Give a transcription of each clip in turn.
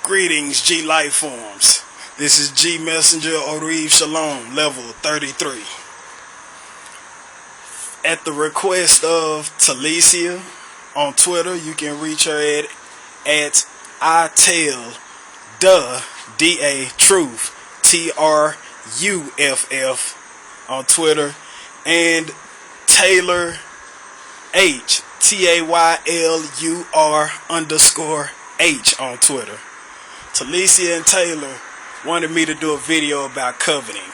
Greetings, G Life Forms. This is G Messenger Orev Shalom, level 33. At the request of Talicia on Twitter, you can reach her at I tell the DA Truth TRUFF on Twitter, and Taylor H TAYLUR_H on Twitter. Talicia and Taylor wanted me to do a video about coveting.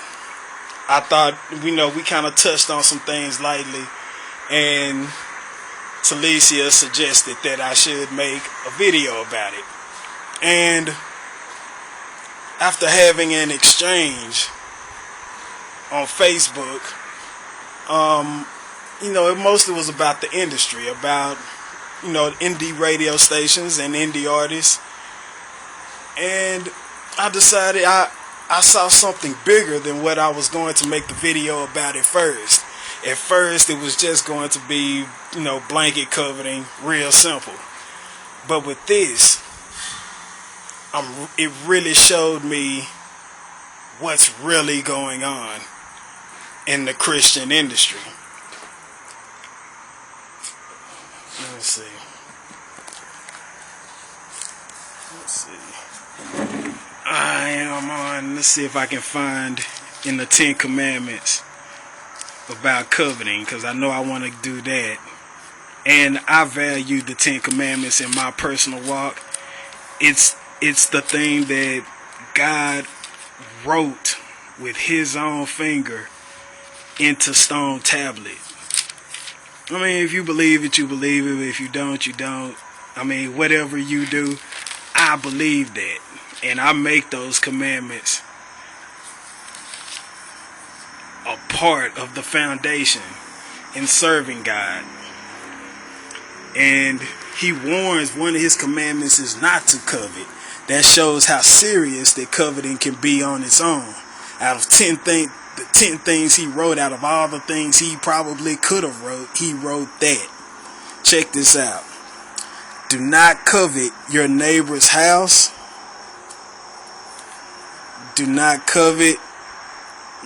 I thought, we kind of touched on some things lightly, and Talicia suggested that I should make a video about it. And after having an exchange on Facebook, it mostly was about the industry, about, indie radio stations and indie artists. And I decided I saw something bigger than what I was going to make the video about at first. At first, it was just going to be, blanket coveting, real simple. But with this, it really showed me what's really going on in the Christian industry. Let's see. I am on, let's see if I can find in the 10 Commandments about coveting, because I know I want to do that. And I value the 10 Commandments in my personal walk. It's the thing that God wrote with his own finger into stone tablet. I mean, if you believe it, you believe it. If you don't, you don't. I mean, whatever you do, I believe that. And I make those commandments a part of the foundation in serving God. And he warns one of his commandments is not to covet. That shows how serious that coveting can be on its own. Out of 10 things, the 10 things he wrote, out of all the things he probably could have wrote, he wrote that. Check this out. Do not covet your neighbor's house. Do not covet.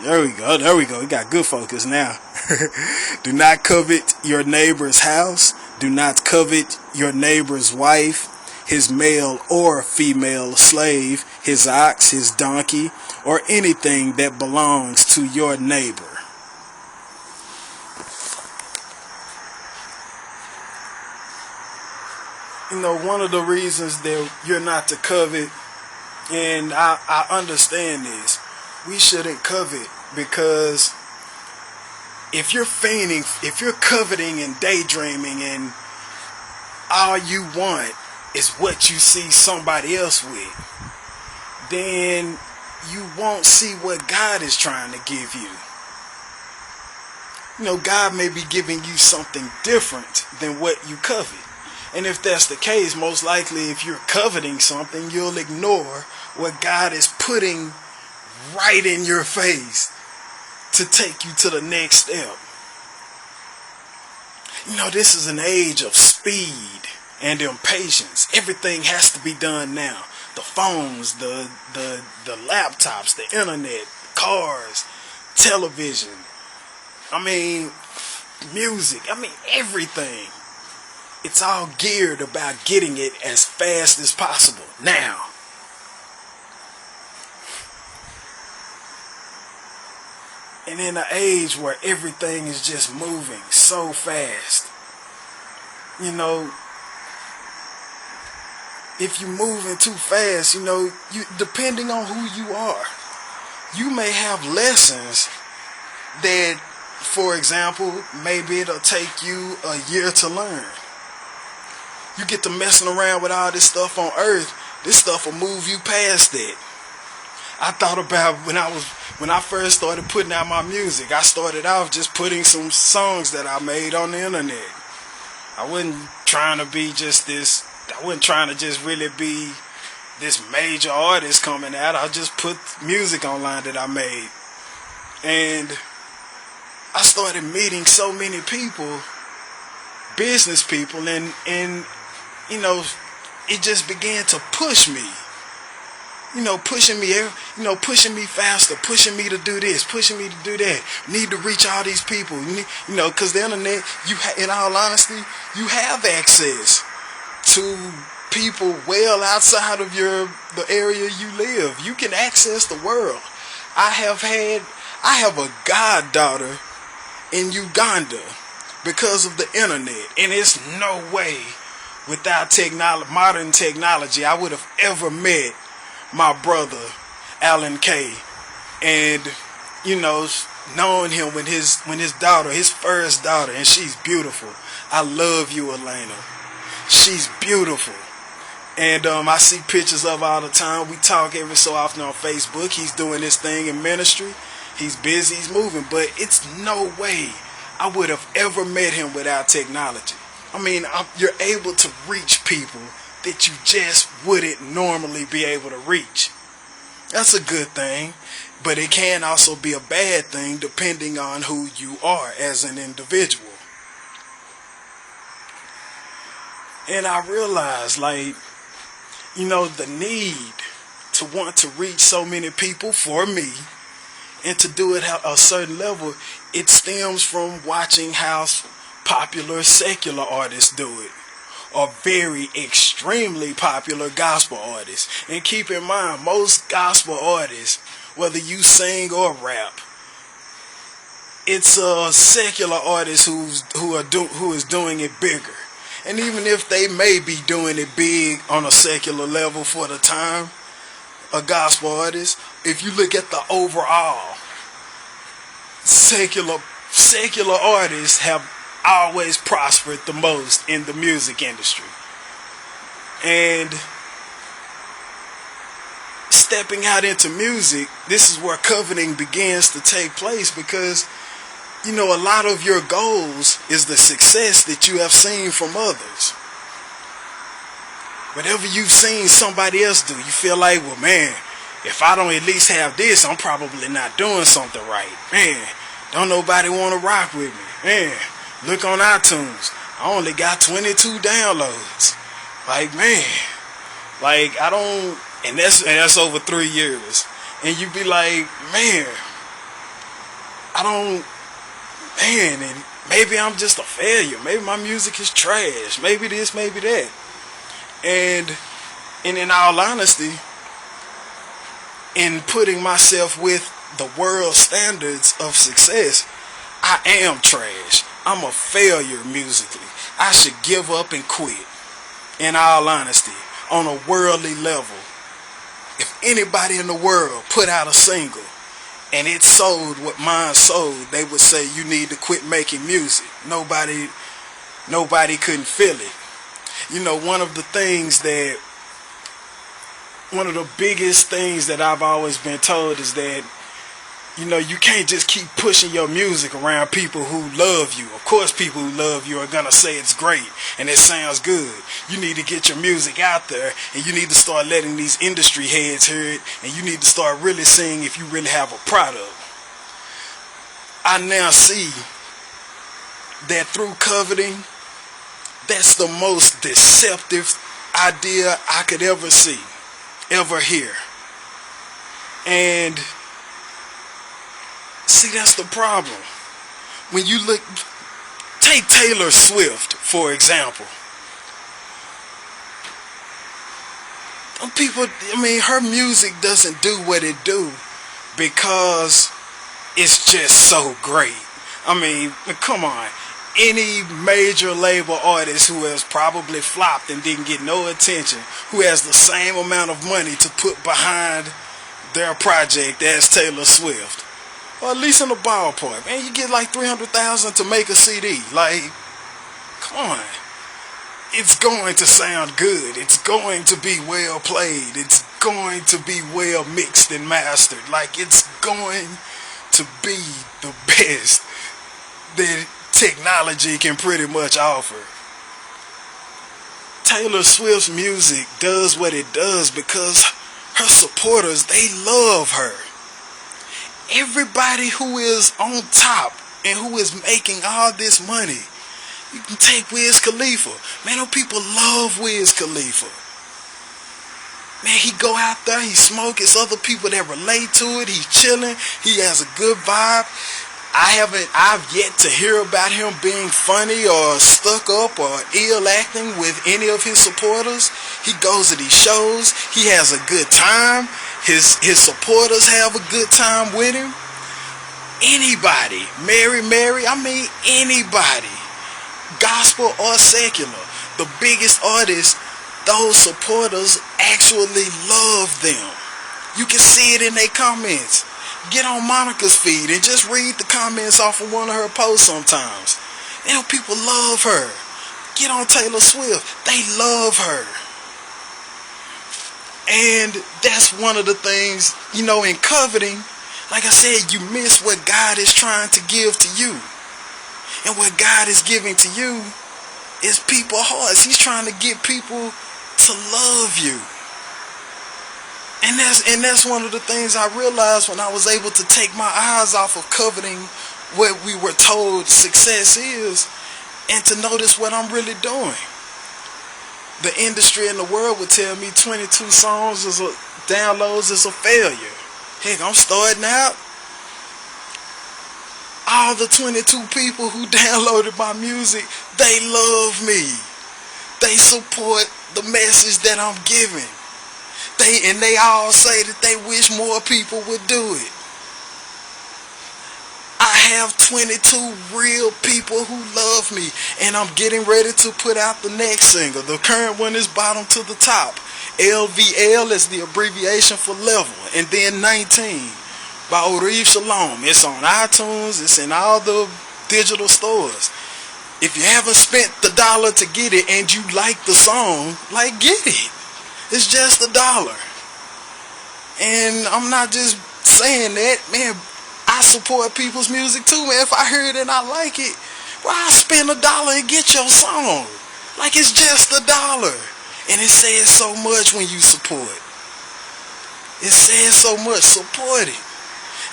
There we go. We got good focus now. Do not covet your neighbor's house. Do not covet your neighbor's wife, his male or female slave, his ox, his donkey, or anything that belongs to your neighbor. One of the reasons that you're not to covet, and I understand this, we shouldn't covet, because if you're coveting and daydreaming and all you want is what you see somebody else with, then you won't see what God is trying to give you. God may be giving you something different than what you covet. And if that's the case, most likely if you're coveting something, you'll ignore what God is putting right in your face to take you to the next step. This is an age of speed and impatience. Everything has to be done now. The phones, the laptops, the internet, cars, television. Music. Everything. It's all geared about getting it as fast as possible now. And in an age where everything is just moving so fast, if you're moving too fast, you depending on who you are, you may have lessons that, for example, maybe it'll take you a year to learn. You get to messing around with all this stuff on earth, this stuff will move you past it. I thought about when I first started putting out my music, I started off just putting some songs that I made on the internet. I wasn't trying to just really be this major artist coming out. I just put music online that I made. And I started meeting so many people, business people, and it just began to push me pushing me, pushing me faster, pushing me to do this, pushing me to do that. Need to reach all these people, because the internet, in all honesty, you have access to people well outside of the area you live. You can access the world. I have a goddaughter in Uganda because of the internet, and it's no way without modern technology I would have ever met my brother Alan K. And knowing him when his first daughter, and she's beautiful. I love you, Elena. She's beautiful. And I see pictures of her all the time. We talk every so often on Facebook. He's doing this thing in ministry. He's busy, he's moving, but it's no way I would have ever met him without technology. I mean, you're able to reach people that you just wouldn't normally be able to reach. That's a good thing, but it can also be a bad thing depending on who you are as an individual. And I realized, the need to want to reach so many people for me and to do it at a certain level, it stems from watching how popular secular artists do it, or very extremely popular gospel artists. And keep in mind, most gospel artists, whether you sing or rap, it's a secular artist who is doing it bigger. And even if they may be doing it big on a secular level for the time, a gospel artist, if you look at the overall, secular artists have always prospered the most in the music industry. And stepping out into music, this is where coveting begins to take place, because a lot of your goals is the success that you have seen from others. Whatever you've seen somebody else do, you feel like, well, man, if I don't at least have this, I'm probably not doing something right. Man, don't nobody want to rock with me. Man, look on iTunes, I only got 22 downloads. And that's over 3 years. And you be like, and maybe I'm just a failure. Maybe my music is trash. Maybe this, maybe that. And in all honesty, in putting myself with the world standards of success, I am trash. I'm a failure musically. I should give up and quit. In all honesty, on a worldly level, if anybody in the world put out a single and it sold what mine sold, they would say you need to quit making music. Nobody couldn't feel it. One of the biggest things that I've always been told is that, you can't just keep pushing your music around people who love you. Of course, people who love you are going to say it's great and it sounds good. You need to get your music out there, and you need to start letting these industry heads hear it, and you need to start really seeing if you really have a product. I now see that through coveting, that's the most deceptive idea I could ever see, ever hear. And see, that's the problem. When you take Taylor Swift, for example. Her music doesn't do what it do because it's just so great. Come on. Any major label artist who has probably flopped and didn't get no attention, who has the same amount of money to put behind their project as Taylor Swift, or at least in the ballpark, man, you get like $300,000 to make a CD. Come on. It's going to sound good. It's going to be well played. It's going to be well mixed and mastered. It's going to be the best that technology can pretty much offer. Taylor Swift's music does what it does because her supporters, they love her. Everybody who is on top and who is making all this money, you can take Wiz Khalifa. Man, those people love Wiz Khalifa. Man, he go out there, he smoke. It's other people that relate to it. He's chilling. He has a good vibe. I've yet to hear about him being funny or stuck up or ill acting with any of his supporters. He goes to these shows. He has a good time. His supporters have a good time with him. Anybody, Mary, I mean anybody, gospel or secular, the biggest artists, those supporters actually love them. You can see it in their comments. Get on Monica's feed and just read the comments off of one of her posts sometimes. You know, people love her. Get on Taylor Swift. They love her. And that's one of the things, you know, in coveting, like I said, you miss what God is trying to give to you. And what God is giving to you is people's hearts. He's trying to get people to love you. And that's one of the things I realized when I was able to take my eyes off of coveting what we were told success is, and to notice what I'm really doing. The industry in the world would tell me 22 songs downloads is a failure. Heck, I'm starting out. All the 22 people who downloaded my music, they love me. They support the message that I'm giving. They all say that they wish more people would do it. I have 22 real people who love me, and I'm getting ready to put out the next single. The current one is bottom to the top. LVL is the abbreviation for level, and then 19 by Orev Shalom. It's on iTunes. It's in all the digital stores. If you haven't spent the $1 to get it and you like the song, like, get it. It's just $1. And I'm not just saying that, man. I support people's music too, man. If I hear it and I like it, well, I spend $1 and get your song. Like, it's just $1. And it says so much when you support. It says so much. Support it.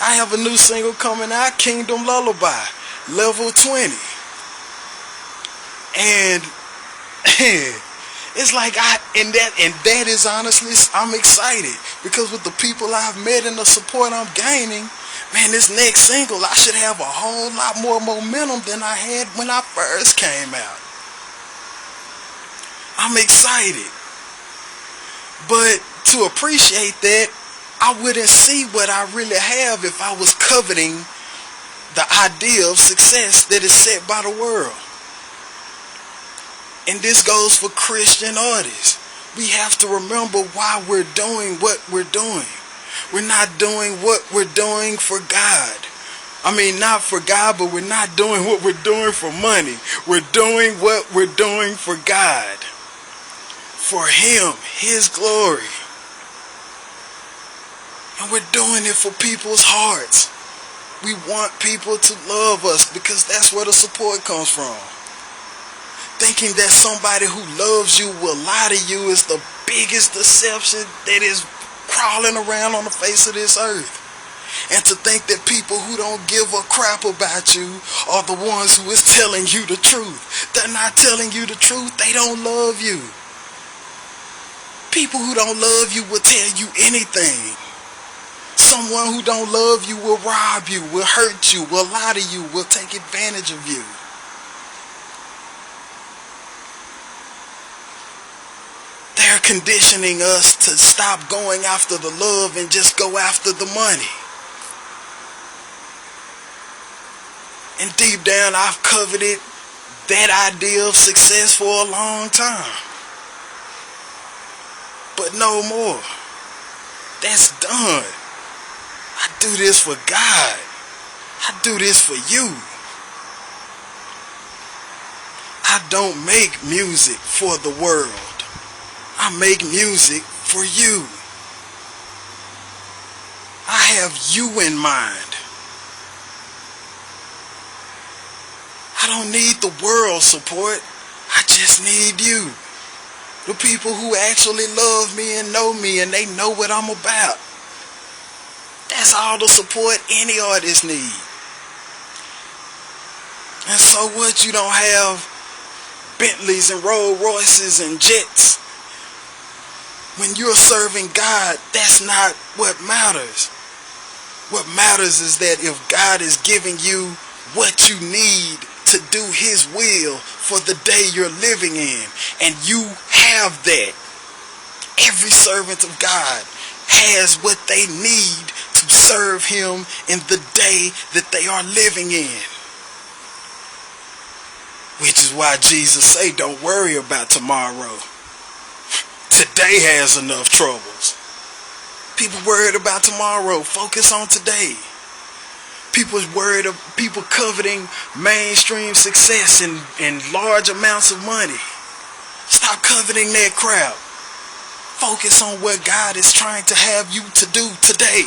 I have a new single coming out, Kingdom Lullaby, level 20. And it's like that is honestly, I'm excited because with the people I've met and the support I'm gaining, man, this next single, I should have a whole lot more momentum than I had when I first came out. I'm excited. But to appreciate that, I wouldn't see what I really have if I was coveting the idea of success that is set by the world. And this goes for Christian artists. We have to remember why we're doing what we're doing. We're not doing what we're doing for God. I mean, not for God, but we're not doing what we're doing for money. We're doing what we're doing for God. For Him, His glory. And we're doing it for people's hearts. We want people to love us because that's where the support comes from. Thinking that somebody who loves you will lie to you is the biggest deception that is crawling around on the face of this earth. And to think that people who don't give a crap about you are the ones who is telling you the truth. They're not telling you the truth. They don't love you. People who don't love you will tell you anything. Someone who don't love you will rob you, will hurt you, will lie to you, will take advantage of you. They're conditioning us to stop going after the love and just go after the money. And deep down, I've coveted that idea of success for a long time. But no more. That's done. I do this for God. I do this for you. I don't make music for the world. I make music for you. I have you in mind. I don't need the world's support. I just need you. The people who actually love me and they know what I'm about. That's all the support any artist need. And so what, you don't have Bentleys and Rolls Royces and jets. When you're serving God, that's not what matters. What matters is that if God is giving you what you need to do His will for the day you're living in, and you have that. Every servant of God has what they need to serve Him in the day that they are living in. Which is why Jesus say, don't worry about tomorrow. Today has enough troubles. People worried about tomorrow. Focus on today. People coveting mainstream success and large amounts of money. Stop coveting that crap. Focus on what God is trying to have you to do today.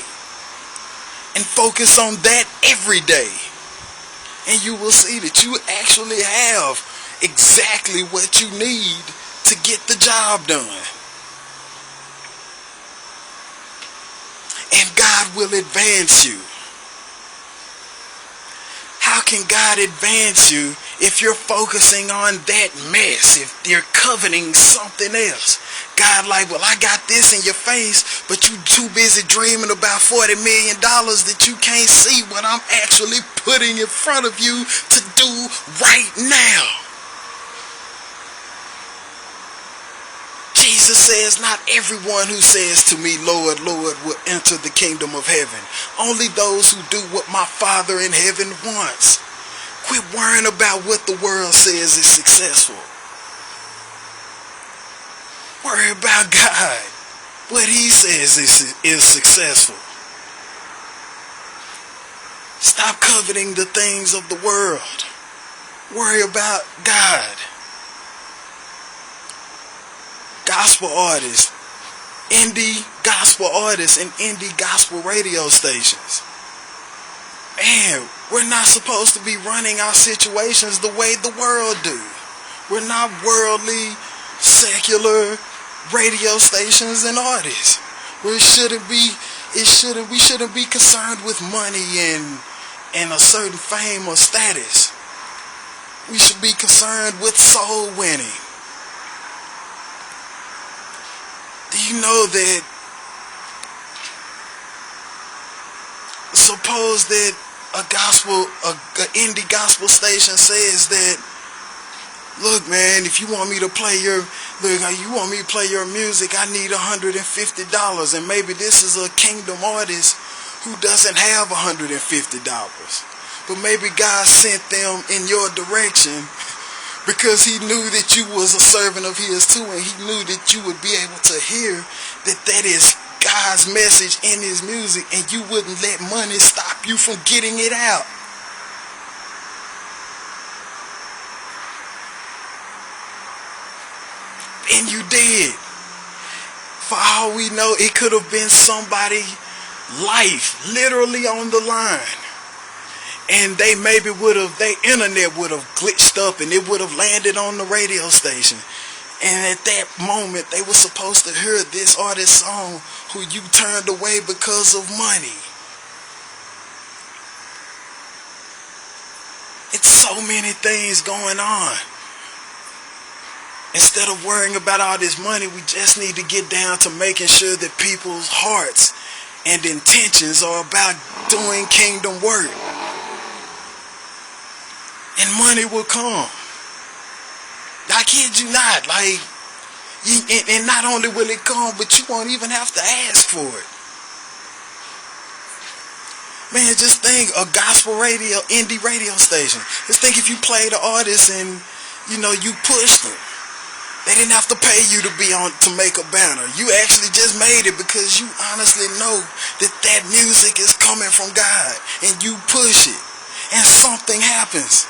And focus on that every day. And you will see that you actually have exactly what you need to get the job done. And God will advance you. How can God advance you if you're focusing on that mess, if you're coveting something else? God like, well, I got this in your face, but you too busy dreaming about $40 million that you can't see what I'm actually putting in front of you to do right now. Jesus says, not everyone who says to me, Lord, Lord, will enter the kingdom of heaven. Only those who do what my Father in heaven wants. Quit worrying about what the world says is successful. Worry about God. What He says is successful. Stop coveting the things of the world. Worry about God. Gospel artists, indie gospel artists, and indie gospel radio stations. Man, we're not supposed to be running our situations the way the world do. We're not worldly, secular radio stations and artists. We shouldn't be concerned with money and a certain fame or status. We should be concerned with soul winning. Do you know that suppose that an indie gospel station says that, look man, if you want me to play your music, I need $150, and maybe this is a kingdom artist who doesn't have $150, but maybe God sent them in your direction because He knew that you was a servant of His too, and He knew that you would be able to hear that is God's message in His music, and you wouldn't let money stop you from getting it out. And you did. For all we know, it could have been somebody's life literally on the line. And their internet would have glitched up and it would have landed on the radio station. And at that moment, they were supposed to hear this artist's song who you turned away because of money. It's so many things going on. Instead of worrying about all this money, we just need to get down to making sure that people's hearts and intentions are about doing kingdom work. And money will come. I kid you not. And not only will it come, but you won't even have to ask for it. Man, just think, a gospel radio, indie radio station. Just think if you play the artist and, you pushed them. They didn't have to pay you to make a banner. You actually just made it because you honestly know that music is coming from God. And you push it. And something happens.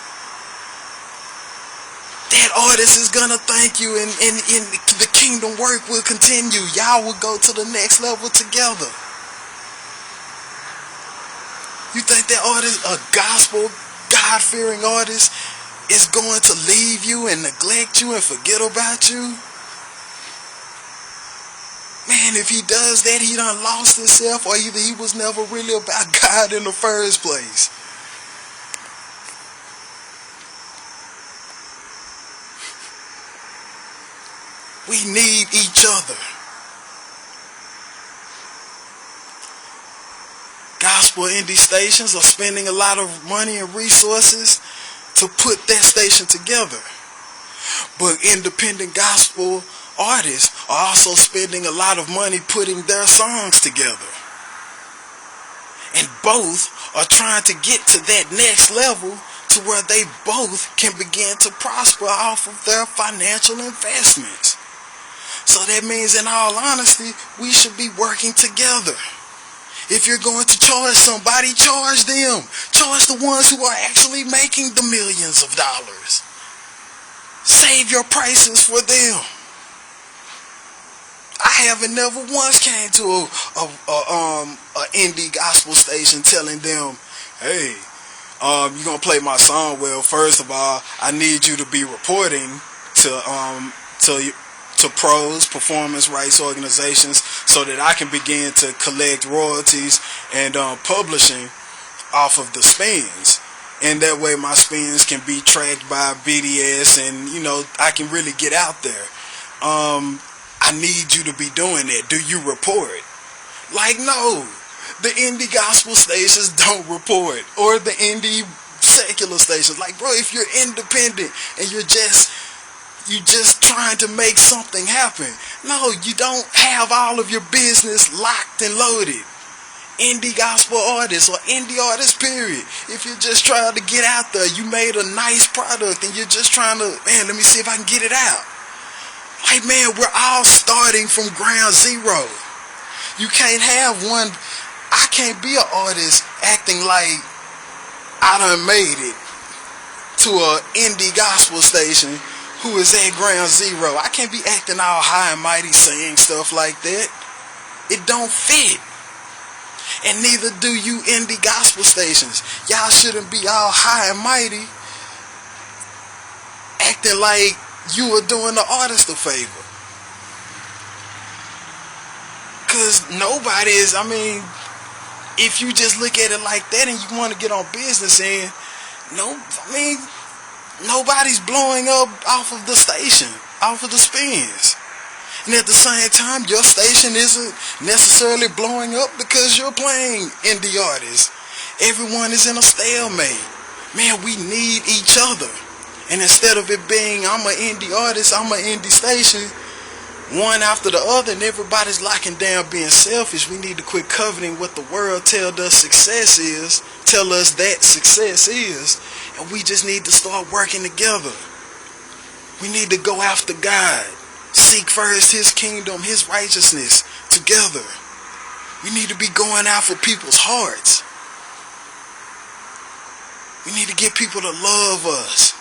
That artist is going to thank you, and the kingdom work will continue. Y'all will go to the next level together. You think that artist, a gospel, God-fearing artist, is going to leave you and neglect you and forget about you? Man, if he does that, he done lost himself, or either he was never really about God in the first place. We need each other. gospel indie stations are spending a lot of money and resources to put that station together. But independent gospel artists are also spending a lot of money putting their songs together. And both are trying to get to that next level to where they both can begin to prosper off of their financial investments. So that means, in all honesty, we should be working together. If you're going to charge somebody, charge them. Charge the ones who are actually making the millions of dollars. Save your prices for them. I haven't never once came to a indie gospel station telling them, hey, you're gonna play my song. Well, first of all, I need you to be reporting to pros, performance rights organizations, so that I can begin to collect royalties and publishing off of the spins. And that way my spins can be tracked by BDS, and I can really get out there. I need you to be doing that. Do you report? Like, no. The indie gospel stations don't report, or the indie secular stations. Like, bro, if you're independent and you're just trying to make something happen, no, you don't have all of your business locked and loaded. Indie gospel artists, or indie artists, period. If you're just trying to get out there, you made a nice product and you're just trying to, man, let me see if I can get it out. Like, man, we're all starting from ground zero. You can't have one. I can't be an artist acting like I done made it to an indie gospel station who is at ground zero. I can't be acting all high and mighty saying stuff like that. It don't fit. And neither do you indie gospel stations. Y'all shouldn't be all high and mighty acting like you are doing the artist a favor. Because nobody is, if you just look at it like that and you want to get on business and nobody's blowing up off of the station, off of the spins. And at the same time, your station isn't necessarily blowing up because you're playing indie artists. Everyone is in a stalemate. Man, we need each other. And instead of it being, I'm an indie artist, I'm an indie station, one after the other, and everybody's locking down being selfish, we need to quit coveting what the world tell us success is, and we just need to start working together. We need to go after God. Seek first His kingdom, His righteousness together. We need to be going out for people's hearts. We need to get people to love us.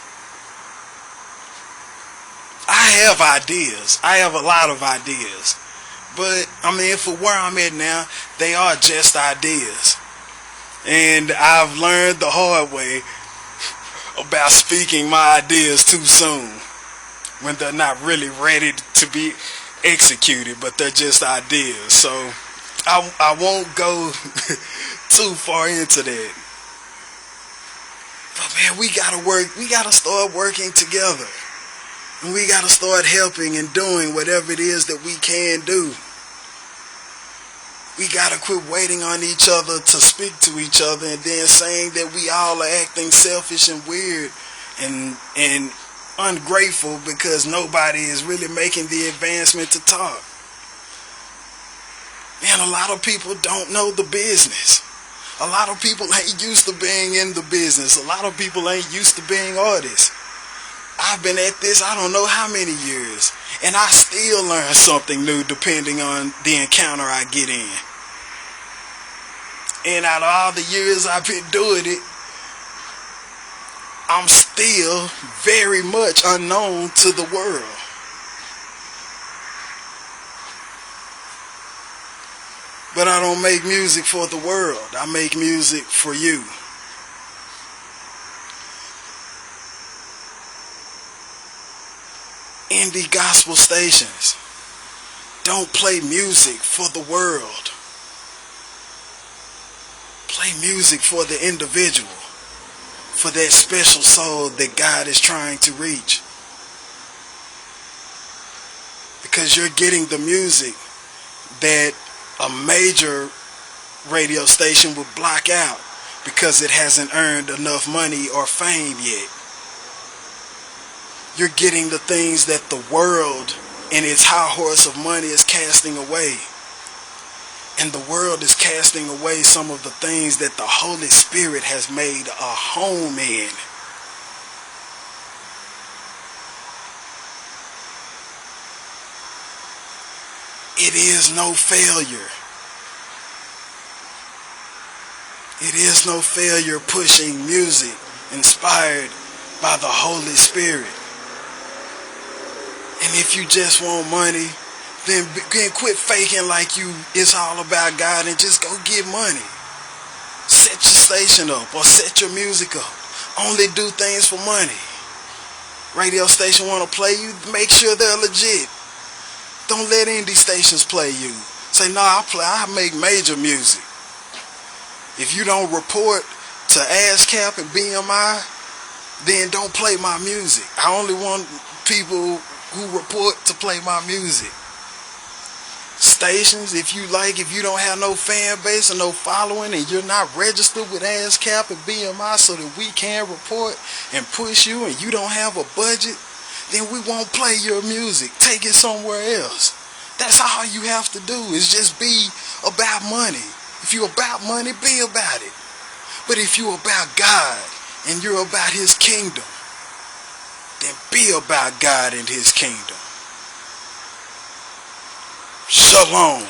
I have ideas. I have a lot of ideas. But, for where I'm at now, they are just ideas. And I've learned the hard way about speaking my ideas too soon, when they're not really ready to be executed, but they're just ideas. So I won't go too far into that. But man, we gotta start working together. And we gotta start helping and doing whatever it is that we can do. We gotta quit waiting on each other to speak to each other and then saying that we all are acting selfish and weird and ungrateful because nobody is really making the advancement to talk. Man, a lot of people don't know the business. A lot of people ain't used to being in the business. A lot of people ain't used to being artists. I've been at this I don't know how many years, and I still learn something new depending on the encounter I get in. And out of all the years I've been doing it, I'm still very much unknown to the world. But I don't make music for the world. I make music for you. Indie gospel stations don't play music for the world. Play music for the individual, for that special soul that God is trying to reach. Because you're getting the music that a major radio station would block out because it hasn't earned enough money or fame yet. You're getting the things that the world in its high horse of money is casting away. And the world is casting away some of the things that the Holy Spirit has made a home in. It is no failure. It is no failure pushing music inspired by the Holy Spirit. And if you just want money, then quit faking like it's all about God and just go get money. Set your station up or set your music up. Only do things for money. Radio station want to play you, make sure they're legit. Don't let indie stations play you. Say, no, I make major music. If you don't report to ASCAP and BMI, then don't play my music. I only want people who report to play my music. Stations, if you don't have no fan base or no following and you're not registered with ASCAP and BMI so that we can report and push you and you don't have a budget, then we won't play your music. Take it somewhere else. That's all you have to do is just be about money. If you're about money, be about it. But if you're about God and you're about His kingdom, then be about God and His kingdom. Shalom.